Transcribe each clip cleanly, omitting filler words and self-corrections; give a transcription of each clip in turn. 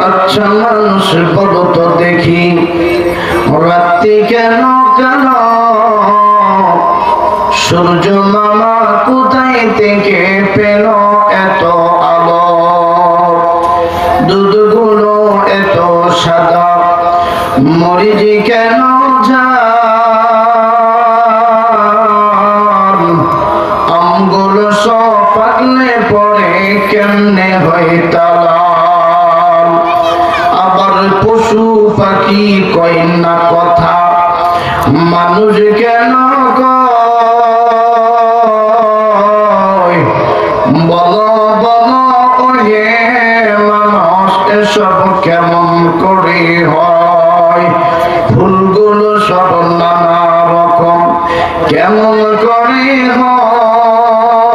আচ্ছা মানুষ বলো তো দেখি, রাত্রি কেন কেন সূর্য মামা কোথায় থেকে পেল এত আলো? দুধগুলো এত সাদা, মরিচি কেন ঝাল? আমগুলো সব পাকলে পরে কেমনে হয় তালাল? আবার পশু পাখি কয় না কথা, মানুষ কেন কয়? বলো বলো ওহে মানুষ, এসব কেমন করে হয়? ফুলগুলো সব নানা রকম, কেমন করে হয়?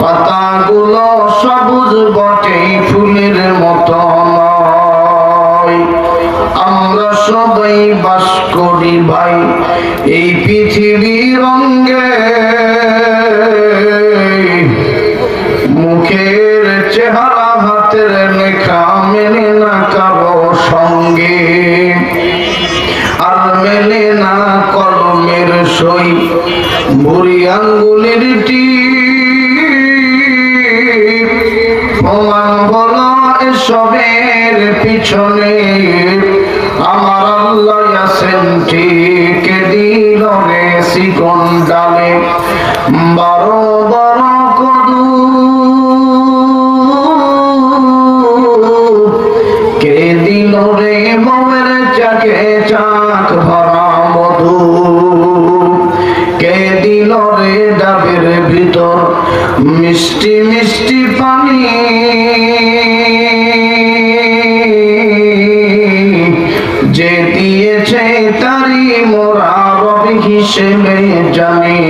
পাতাগুলো সবুজ বটে, ফুলের মতো নয়। আমরা সবাই বাস করি ভাই এই পৃথিবীর রঙে, মুখের চেহারা হাতের লেখা মেলে না কারো সঙ্গে, আর মেলে না কলমের সই, বুড়ি আঙ্গুলের টিপ। প্রমাণ হলো এসবের পিছনে আমার আল্লাহ আছেন ঠিক। দিল রে শিকন ডালে বড় বড় কদু, কে দিল রে বউয়ের চাকে চাক ভরা মধু, কে দিল রে ডাবের ভিতর মিষ্টি মিষ্টি পানি, যে দিয়েছে তারি মোরা রবি হিসেবে জানি।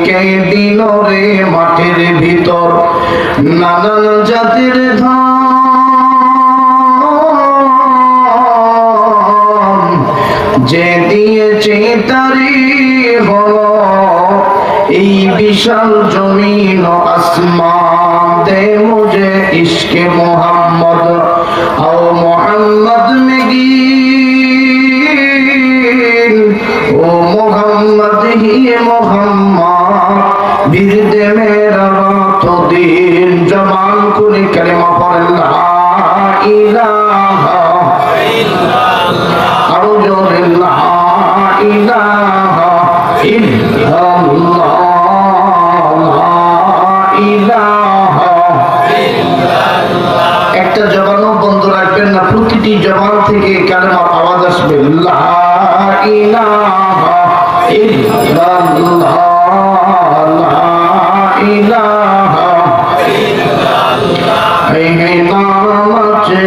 কে দিল রে মাটির ভিতর নানান জাতির ধন, যে দিয়েছে তারি হলো এই বিশাল জমিন ও আসমান। দে মুঝে ইশকে মোহাম্মদ ও মোহাম্মদ মেগি, ও মোহাম্মদ হি মোহাম্মদ, বিরদে মেরা রাত দিন। জবান করে কালেমা পড়েন লা ইলাহা ইল্লাল্লাহ, আর জোরে লা ইলাহা ইল্লাল্লাহ, লা ইলাহা ইল্লাল্লাহ। একটা জবানও বন্ধ রাখবেন না, প্রতিটি জবান থেকে কালেমার আওয়াজ আসবে লা ইলাহা ইল্লাল্লাহ, লা ইলাহা ইল্লাল্লাহ। এই নাম আছে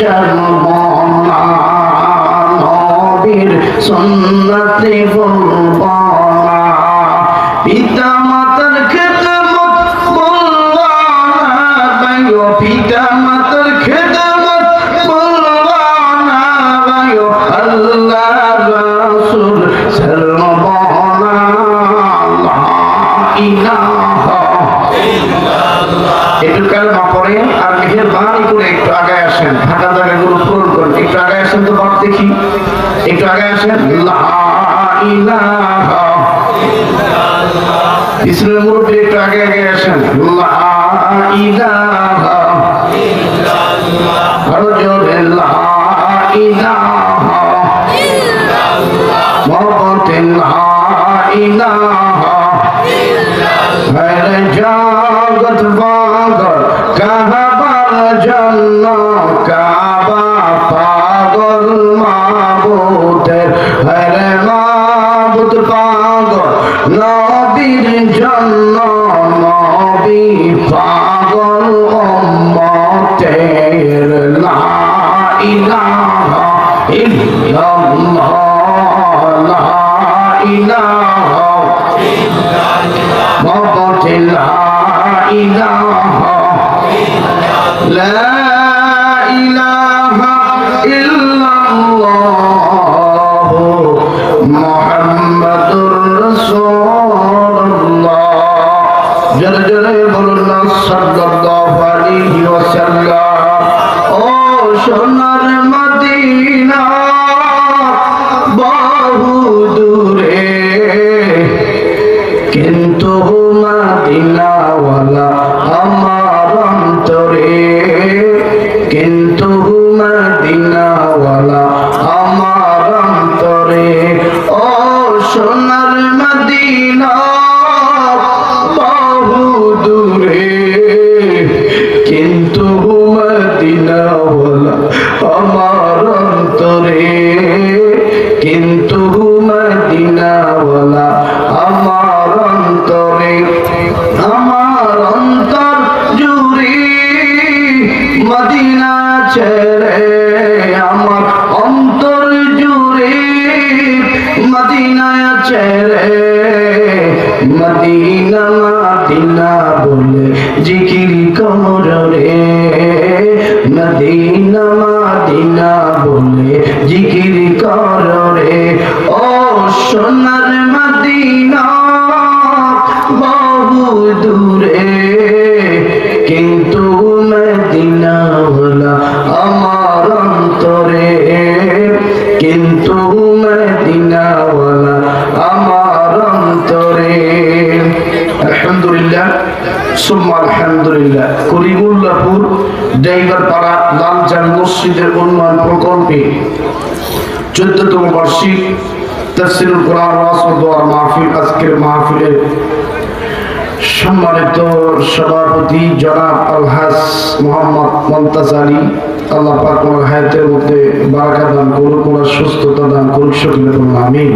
চরমনা, নবীর সুন্নতে বলবো না, পিতা মাতার খেদমত বলবো না ভাইও, পিতা মাতার খেদমত বলবো না ভাইও, আল্লাহ রাসূল সাল্লাল্লাহু লা ইলাহা ইল্লাল্লাহ। একটু কালেমা পড়েন আর মেহেরবানি করে একটু আগায় আসেন, ফাঁকা জায়গাগুলো পূরণ করুন। একটু আগায় আসেন তো বাপ দেখি, একটু আগায় আসেন। লা ইলাহা ইল্লাল্লাহ। ইসলামের মুরব্বি একটু আগে আগে আসেন। লা ইলাহা ইল্লাল্লাহ, আরো জোরে লা ইলাহা ইল্লাল্লাহ, মহব্বতে লা ইলাহা ইল্লাল্লাহ। হরে জগৎ পাগল কাবার জন্য, কাবা পাগল মাবুদের, হরে মাবুদ পাগল নবীর জন্য, নবী পাগল উম্মতের। লা ইলাহা ইল্লাল্লাহ, লা ইলাহা ইল্লাল্লাহ, মহব্বতে লা ইলাহা ইল্লাল্লাহ, লা ইলাহা ইল্লাল্লাহ, মুহাম্মাদুর রাসূলুল্লাহ। জোরে জোরে বলুন না সাল্লাল্লাহু আলাইহি ওয়াসাল্লাম। রাসূলুল্লাহ ও সোনার মদিনা বহু দূরে কিন্তু মদিনাওয়ালা আমার অন্তরে কিন্তু মদিনাওয়ালা আমার অন্তরে ও সোনার মদিনা বহু দূরে কিন্তু মদিনাওয়ালা আমার অন্তরে কিন্তু মদিনাওয়ালা আমার অন্তরে আমার অন্তর জুড়ে মদিনা ছেড়ে আমার অন্তর জুড়ে মদিনা ছেড়ে মদিনা মদিনা বলে জিকির করে মদিনা মদিনা বলে জিকির করে ও সোনার মদিনা বহু দূরে কিন্তু মদিনাওয়ালা আমার অন্তরে কিন্তু মদিনাওয়ালা আমার অন্তরে আলহামদুলিল্লাহ সুম্মা আলহামদুলিল্লাহ করিমুল্লাহপুর ড্রাইভার পাড়া লালজান মসজিদের উন্নয়ন প্রকল্পে 14তম বার্ষিক তাফসীরুল কোরআন ওয়াজ ও দোয়ার মাহফিল আজকের মাহফিলের সম্মানিত সভাপতি জনাব আলহাজ মোহাম্মদ মমতাজ আলী আল্লাহ পাক ওনার হায়াতের মধ্যে বারাকা দান করুক, ওনার সুস্থতা দান করুক, সকলে বলুন আমিন।